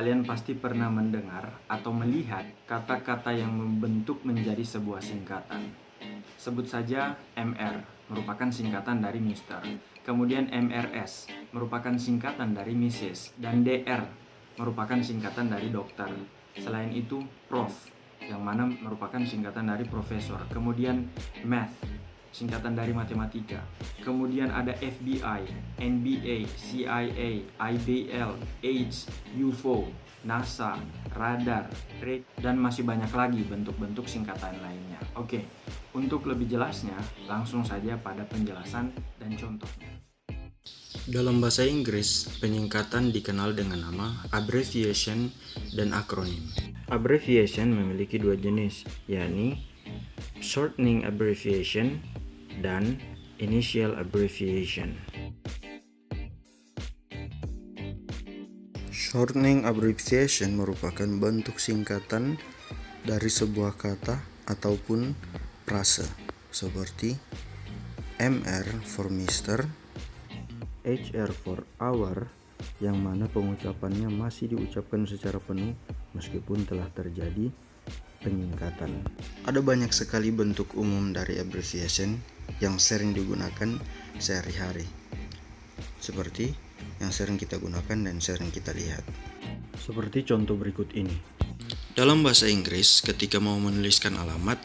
Kalian pasti pernah mendengar atau melihat kata-kata yang membentuk menjadi sebuah singkatan. Sebut saja MR, merupakan singkatan dari Mister. Kemudian MRS, merupakan singkatan dari Mrs. Dan DR, merupakan singkatan dari dokter. Selain itu, Prof, yang mana merupakan singkatan dari profesor. Kemudian Math, singkatan dari matematika. Kemudian ada FBI, NBA, CIA, IBL, AIDS, UFO, NASA, radar, dan masih banyak lagi bentuk-bentuk singkatan lainnya. Oke, untuk lebih jelasnya, langsung saja pada penjelasan dan contohnya. Dalam bahasa Inggris, penyingkatan dikenal dengan nama abbreviation dan akronim. Abbreviation memiliki dua jenis, yakni shortening abbreviation dan initial abbreviation. Shortening abbreviation merupakan bentuk singkatan dari sebuah kata ataupun frase seperti MR for Mister, HR for hour, yang mana pengucapannya masih diucapkan secara penuh meskipun telah terjadi penyingkatan. Ada banyak sekali bentuk umum dari abbreviation yang sering digunakan sehari-hari, seperti yang sering kita gunakan dan sering kita lihat. Seperti contoh berikut ini. Dalam bahasa Inggris, ketika mau menuliskan alamat,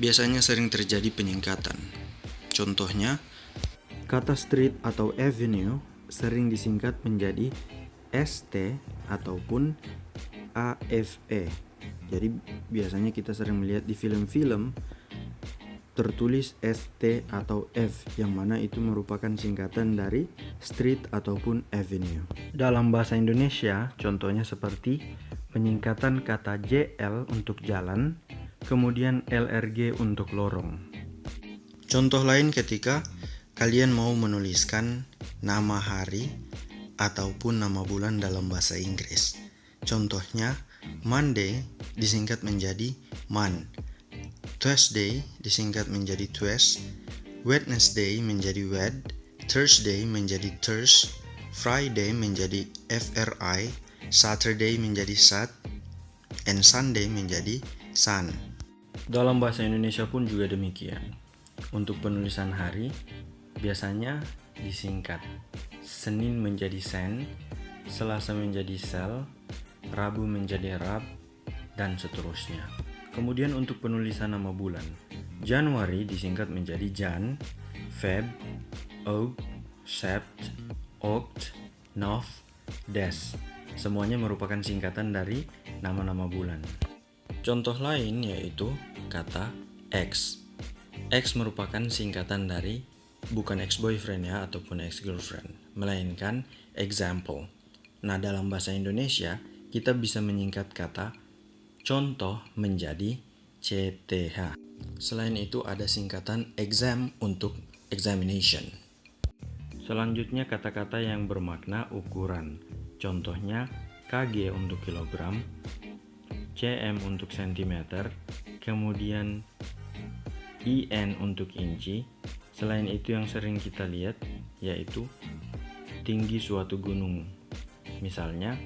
biasanya sering terjadi penyingkatan. Contohnya, kata street atau avenue sering disingkat menjadi ST ataupun AFE. Jadi biasanya kita sering melihat di film-film tertulis ST atau F, yang mana itu merupakan singkatan dari street ataupun avenue. Dalam bahasa Indonesia, contohnya seperti penyingkatan kata JL untuk jalan, kemudian LRG untuk lorong. Contoh lain ketika kalian mau menuliskan nama hari ataupun nama bulan dalam bahasa Inggris. Contohnya, Monday disingkat menjadi MON, Tuesday disingkat menjadi Tues, Wednesday menjadi Wed, Thursday menjadi Thurs, Friday menjadi FRI, Saturday menjadi Sat, and Sunday menjadi Sun. Dalam bahasa Indonesia pun juga demikian. Untuk penulisan hari, biasanya disingkat. Senin menjadi Sen, Selasa menjadi Sel, Rabu menjadi Rab, dan seterusnya. Kemudian untuk penulisan nama bulan, Januari disingkat menjadi Jan, Feb, Aug, Sept, Oct, Nov, Des. Semuanya merupakan singkatan dari nama-nama bulan. Contoh lain yaitu kata X. X merupakan singkatan dari bukan ex-boyfriend ya ataupun ex-girlfriend, melainkan example. Nah, dalam bahasa Indonesia, kita bisa menyingkat kata contoh menjadi CTH. Selain itu ada singkatan exam untuk examination. Selanjutnya kata-kata yang bermakna ukuran. Contohnya kg untuk kilogram, cm untuk sentimeter, kemudian in untuk inci. Selain itu yang sering kita lihat yaitu tinggi suatu gunung. Misalnya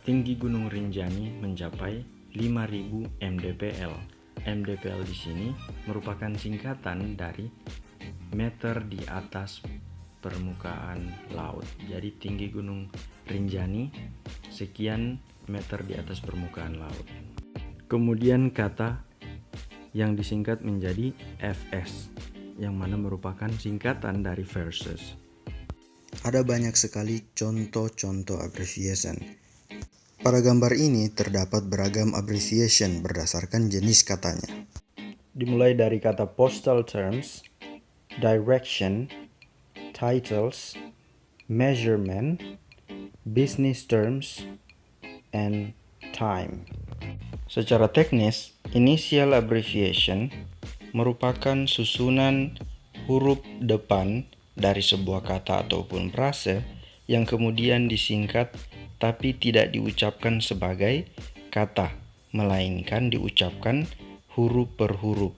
tinggi Gunung Rinjani mencapai 5000 mdpl. mdpl di sini merupakan singkatan dari meter di atas permukaan laut. Jadi tinggi Gunung Rinjani sekian meter di atas permukaan laut. Kemudian kata yang disingkat menjadi FS, yang mana merupakan singkatan dari versus. Ada banyak sekali contoh-contoh abbreviation. Pada gambar ini terdapat beragam abbreviation berdasarkan jenis katanya. Dimulai dari kata postal terms, direction, titles, measurement, business terms, and time. Secara teknis, initial abbreviation merupakan susunan huruf depan dari sebuah kata ataupun frase yang kemudian disingkat tapi tidak diucapkan sebagai kata, melainkan diucapkan huruf per huruf.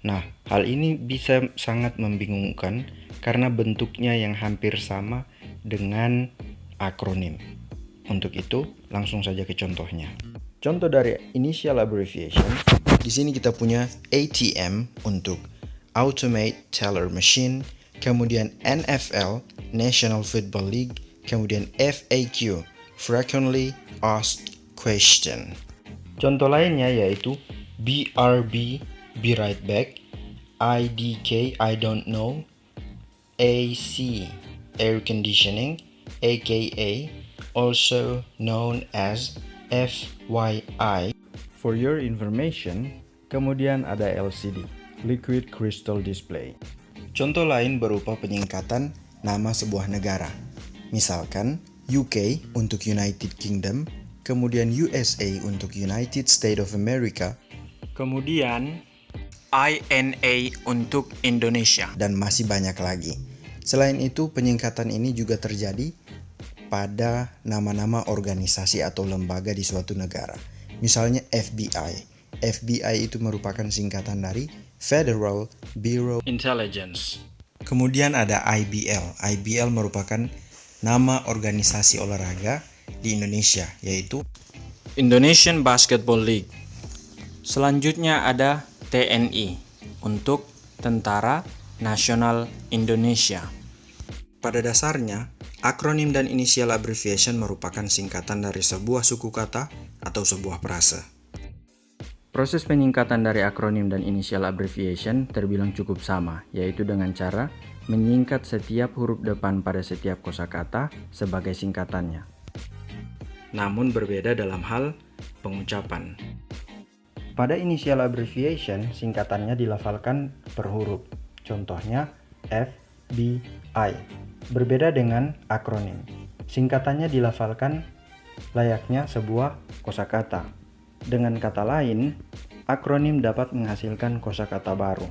Nah, hal ini bisa sangat membingungkan karena bentuknya yang hampir sama dengan akronim. Untuk itu, langsung saja ke contohnya. Contoh dari initial abbreviation, di sini kita punya ATM untuk Automate Teller Machine, kemudian NFL, National Football League, kemudian FAQ, Frequently Asked Question. Contoh lainnya yaitu BRB, Be Right Back, IDK, I Don't Know, AC, Air Conditioning, aka also known as FYI. For your information, kemudian ada LCD, Liquid Crystal Display. Contoh lain berupa penyingkatan nama sebuah negara. Misalkan UK untuk United Kingdom, kemudian USA untuk United States of America, kemudian INA untuk Indonesia, dan masih banyak lagi. Selain itu, penyingkatan ini juga terjadi pada nama-nama organisasi atau lembaga di suatu negara. Misalnya FBI. FBI itu merupakan singkatan dari Federal Bureau Intelligence. Kemudian ada IBL. IBL merupakan nama organisasi olahraga di Indonesia, yaitu Indonesian Basketball League. Selanjutnya ada TNI untuk Tentara Nasional Indonesia. Pada dasarnya, akronim dan initial abbreviation merupakan singkatan dari sebuah suku kata atau sebuah frase. Proses penyingkatan dari akronim dan initial abbreviation terbilang cukup sama, yaitu dengan cara menyingkat setiap huruf depan pada setiap kosakata sebagai singkatannya. Namun berbeda dalam hal pengucapan. Pada initial abbreviation, singkatannya dilafalkan per huruf. Contohnya FBI. Berbeda dengan akronim. Singkatannya dilafalkan layaknya sebuah kosakata. Dengan kata lain, akronim dapat menghasilkan kosakata baru.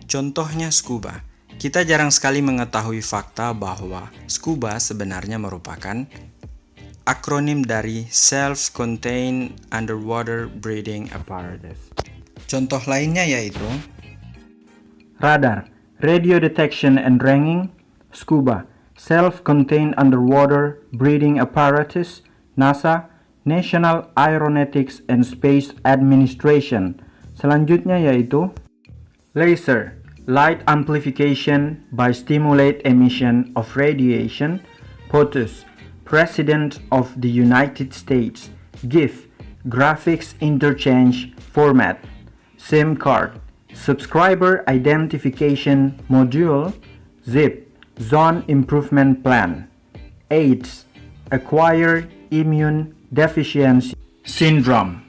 Contohnya scuba. Kita jarang sekali mengetahui fakta bahwa scuba sebenarnya merupakan akronim dari Self-Contained Underwater Breathing Apparatus. Contoh lainnya yaitu radar, radio detection and ranging, scuba, Self-Contained Underwater Breathing Apparatus, NASA, National Aeronautics and Space Administration. Selanjutnya yaitu laser, light amplification by stimulate emission of radiation, POTUS, President of the United States, GIF, Graphics Interchange Format, SIM card, Subscriber Identification Module, ZIP, Zone Improvement Plan, AIDS, Acquired Immune Deficiency Syndrome.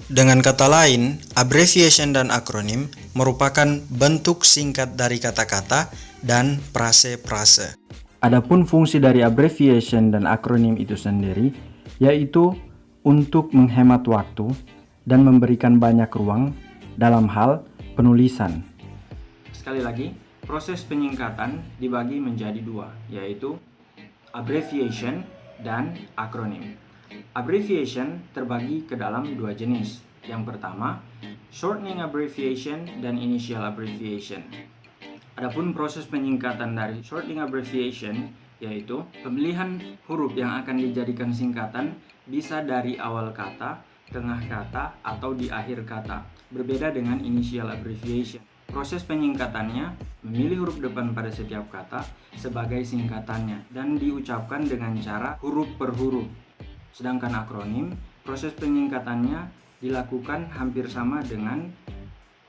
Dengan kata lain, abbreviation dan akronim merupakan bentuk singkat dari kata-kata dan frase-frase. Adapun fungsi dari abbreviation dan akronim itu sendiri yaitu untuk menghemat waktu dan memberikan banyak ruang dalam hal penulisan. Sekali lagi, proses penyingkatan dibagi menjadi dua, yaitu abbreviation dan akronim. Abbreviation terbagi ke dalam dua jenis. Yang pertama, shortening abbreviation dan initial abbreviation. Adapun proses penyingkatan dari shortening abbreviation yaitu pemilihan huruf yang akan dijadikan singkatan bisa dari awal kata, tengah kata, atau di akhir kata. Berbeda dengan initial abbreviation. Proses penyingkatannya memilih huruf depan pada setiap kata sebagai singkatannya dan diucapkan dengan cara huruf per huruf. Sedangkan akronim, proses penyingkatannya dilakukan hampir sama dengan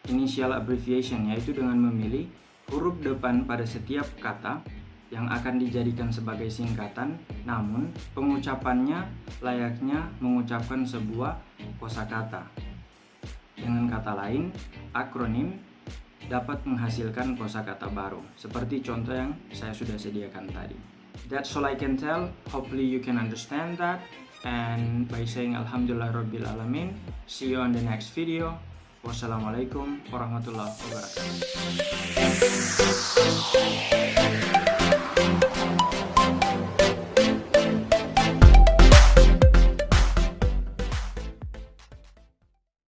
initial abbreviation, yaitu dengan memilih huruf depan pada setiap kata yang akan dijadikan sebagai singkatan, namun pengucapannya layaknya mengucapkan sebuah kosakata. Dengan kata lain, akronim dapat menghasilkan kosakata baru, seperti contoh yang saya sudah sediakan tadi. That's all I can tell. Hopefully you can understand that. And by saying Alhamdulillahirabbil alamin, see you on the next video. Wassalamualaikum warahmatullahi wabarakatuh.